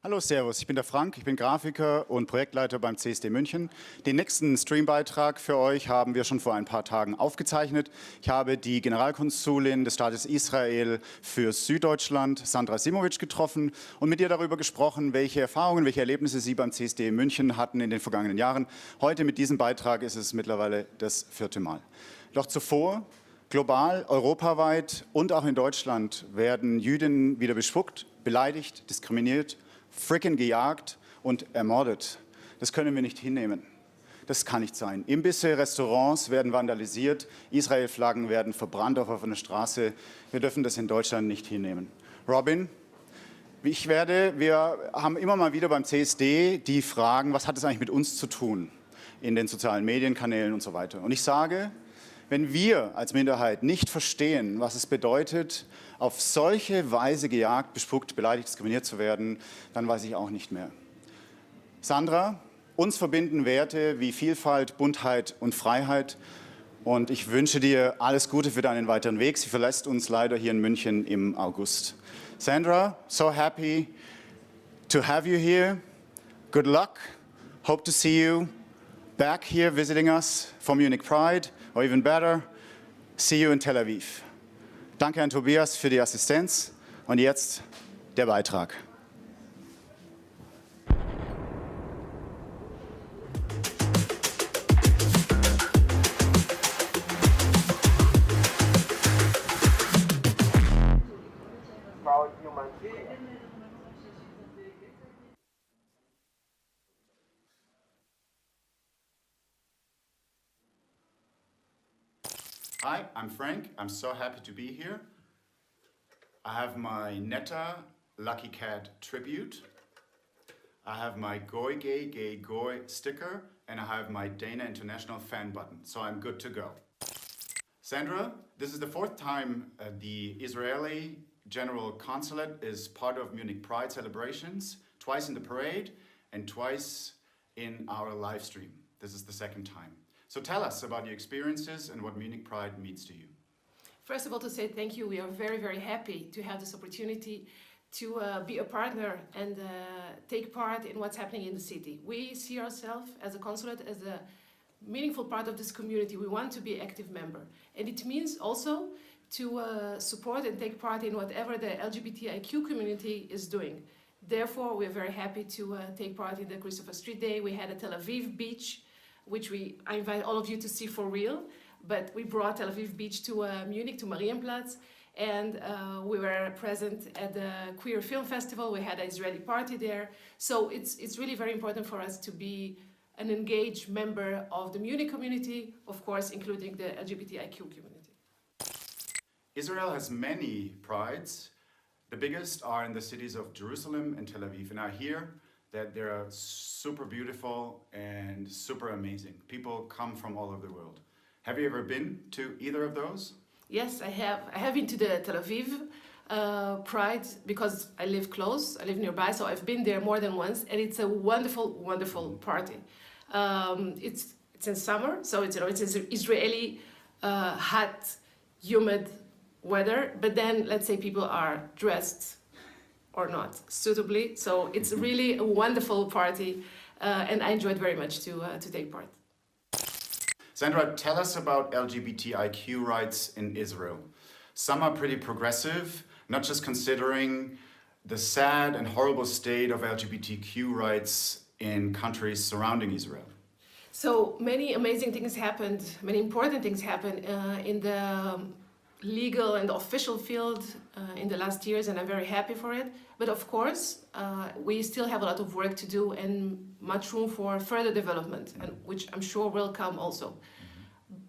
Hallo, Servus, ich bin der Frank, ich bin Grafiker und Projektleiter beim CSD München. Den nächsten Streambeitrag für euch haben wir schon vor ein paar Tagen aufgezeichnet. Ich habe die Generalkonsulin des Staates Israel für Süddeutschland, Sandra Simovich, getroffen und mit ihr darüber gesprochen, welche Erfahrungen, welche Erlebnisse sie beim CSD München hatten in den vergangenen Jahren. Heute mit diesem Beitrag ist es mittlerweile das 4. Mal. Doch zuvor, global, europaweit und auch in Deutschland werden Jüdinnen wieder bespuckt, beleidigt, diskriminiert, freaking gejagt und ermordet. Das können wir nicht hinnehmen. Das kann nicht sein. Imbisse, Restaurants werden vandalisiert, Israel-Flaggen werden verbrannt auf offener Straße. Wir dürfen das in Deutschland nicht hinnehmen. Robin, wir haben immer mal wieder beim CSD die Fragen, was hat es eigentlich mit uns zu tun in den sozialen Medienkanälen und so weiter. Und ich sage, wenn wir als Minderheit nicht verstehen, was es bedeutet, auf solche Weise gejagt, bespuckt, beleidigt, diskriminiert zu werden, dann weiß ich auch nicht mehr. Sandra, uns verbinden Werte wie Vielfalt, Buntheit und Freiheit. Und ich wünsche dir alles Gute für deinen weiteren Weg. Sie verlässt uns leider hier in München im August. Sandra, so happy to have you here. Good luck. Hope to see you back here visiting us for Munich Pride. Or even better, see you in Tel Aviv. Danke an Tobias für die Assistenz und jetzt der Beitrag. Hi, I'm Frank. I'm so happy to be here. I have my Netta Lucky Cat tribute. I have my Goy Gay, Gay Goy sticker, and I have my Dana International fan button, so I'm good to go. Sandra, this is the 4th time the Israeli Generalkonsulat is part of Munich Pride celebrations, twice in the parade and twice in our live stream. This is the 2nd time. So tell us about your experiences and what Munich Pride means to you. First of all, to say thank you. We are very, very happy to have this opportunity to be a partner and take part in what's happening in the city. We see ourselves as a consulate as a meaningful part of this community. We want to be an active member. And it means also to support and take part in whatever the LGBTIQ community is doing. Therefore, we're very happy to take part in the Christopher Street Day. We had a Tel Aviv beach, which I invite all of you to see for real, but we brought Tel Aviv Beach to Munich, to Marienplatz, and we were present at the Queer Film Festival. We had an Israeli party there. So it's really very important for us to be an engaged member of the Munich community, of course, including the LGBTIQ community. Israel has many prides. The biggest are in the cities of Jerusalem and Tel Aviv, and I hear that they're super beautiful and super amazing. People come from all over the world. Have you ever been to either of those? Yes, I have. I have been to the Tel Aviv Pride because I live close, I live nearby, so I've been there more than once, and it's a wonderful, wonderful party. It's in summer, so it's Israeli hot, humid weather, but then let's say people are dressed or not suitably, so it's really a wonderful party, and I enjoyed very much to take part. Sandra, tell us about LGBTIQ rights in Israel. Some are pretty progressive, not just considering the sad and horrible state of LGBTQ rights in countries surrounding Israel. So many amazing things happened, many important things happened in the legal and official field in the last years, and I'm very happy for it. But of course, we still have a lot of work to do and much room for further development, and which I'm sure will come also.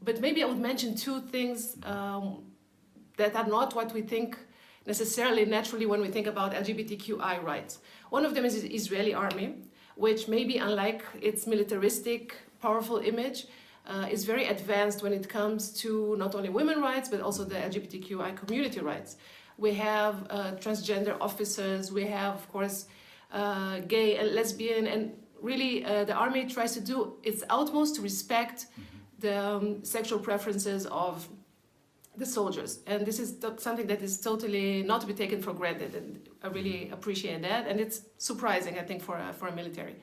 But maybe I would mention 2 things that are not what we think necessarily naturally when we think about LGBTQI rights. One of them is the Israeli army, which maybe unlike its militaristic, powerful image, is very advanced when it comes to not only women's rights, but also the LGBTQI community rights. We have transgender officers, we have, of course, gay and lesbian, and really the army tries to do its utmost to respect the sexual preferences of the soldiers. And this is something that is totally not to be taken for granted, and I really appreciate that. And it's surprising, I think, for a military.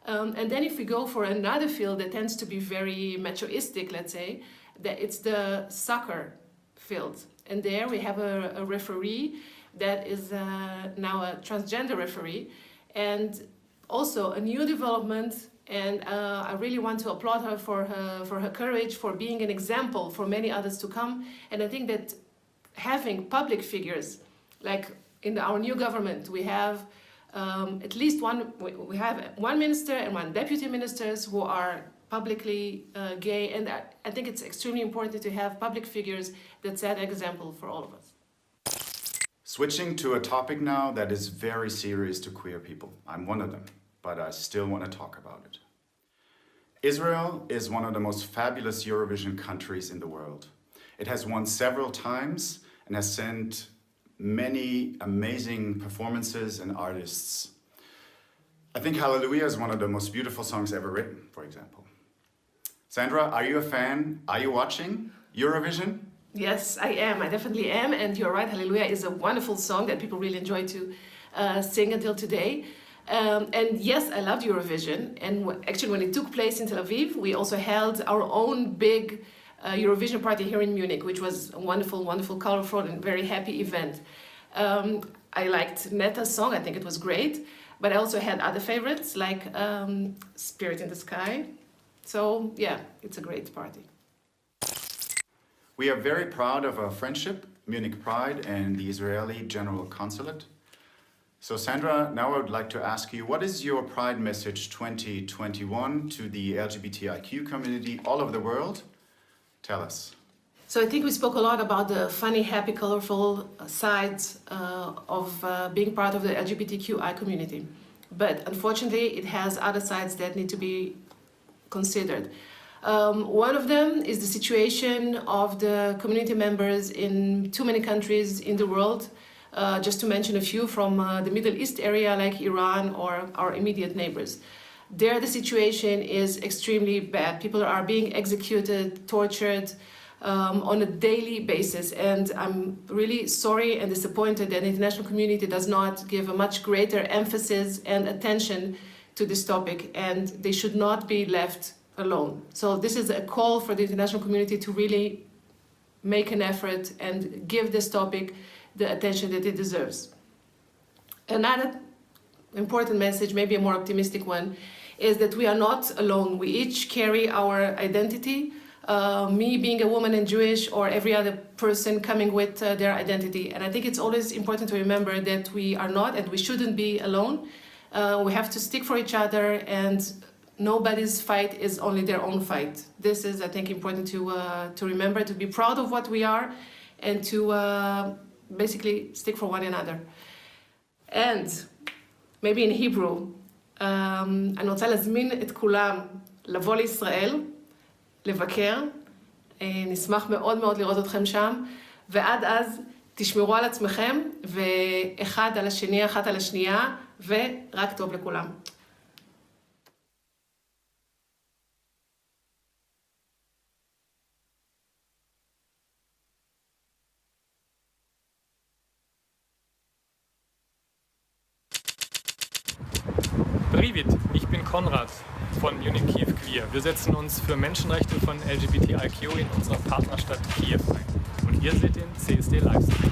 And then if we go for another field that tends to be very machoistic, let's say, that it's the soccer field. And there we have a referee that is now a transgender referee, and also a new development. And I really want to applaud her for her courage, for being an example for many others to come. And I think that having public figures, like in our new government, we have at least we have one minister and one deputy ministers who are publicly gay. And I think it's extremely important to have public figures that set an example for all of us. Switching to a topic now that is very serious to queer people. I'm one of them, but I still want to talk about it. Israel is one of the most fabulous Eurovision countries in the world. It has won several times and has sent many amazing performances and artists. I think Hallelujah is one of the most beautiful songs ever written, for example. Sandra, are you a fan? Are you watching Eurovision? Yes, I am. I definitely am. And you're right, Hallelujah is a wonderful song that people really enjoy to sing until today. And yes, I loved Eurovision. And actually, when it took place in Tel Aviv, we also held our own big Eurovision party here in Munich, which was a wonderful, wonderful, colorful, and very happy event. I liked Neta's song. I think it was great. But I also had other favorites, like Spirit in the Sky. So, yeah, it's a great party. We are very proud of our friendship, Munich Pride and the Israeli Generalkonsulat. So Sandra, now I would like to ask you, what is your Pride message 2021 to the LGBTIQ community all over the world? Tell us. So I think we spoke a lot about the funny, happy, colorful sides of being part of the LGBTQI community. But unfortunately, it has other sides that need to be considered. One of them is the situation of the community members in too many countries in the world. Just to mention a few from the Middle East area like Iran or our immediate neighbors. There the situation is extremely bad. People are being executed, tortured on a daily basis. And I'm really sorry and disappointed that the international community does not give a much greater emphasis and attention to this topic, and they should not be left alone. So this is a call for the international community to really make an effort and give this topic the attention that it deserves. Another important message, maybe a more optimistic one, is that we are not alone. We each carry our identity, me being a woman and Jewish, or every other person coming with their identity. And I think it's always important to remember that we are not and we shouldn't be alone. We have to stick for each other, and nobody's fight is only their own fight. This is, I think, important to remember, to be proud of what we are, and to basically stick for one another. And maybe in Hebrew, אני רוצה להזמין את כולם לבוא לישראל, לבקר. נשמח מאוד מאוד לראות אתכם שם, ועד אז תשמרו על עצמכם, ואחד על השני, אחת על השנייה, ורק טוב לכולם. Привет, ich bin Konrad von Munich Kiew Queer. Wir setzen uns für Menschenrechte von LGBTIQ in unserer Partnerstadt Kiew ein. Und ihr seht den CSD Livestream.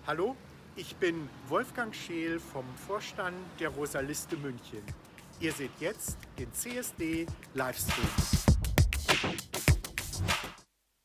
Hallo, ich bin Wolfgang Scheel vom Vorstand der Rosa-Liste München. Ihr seht jetzt den CSD Livestream.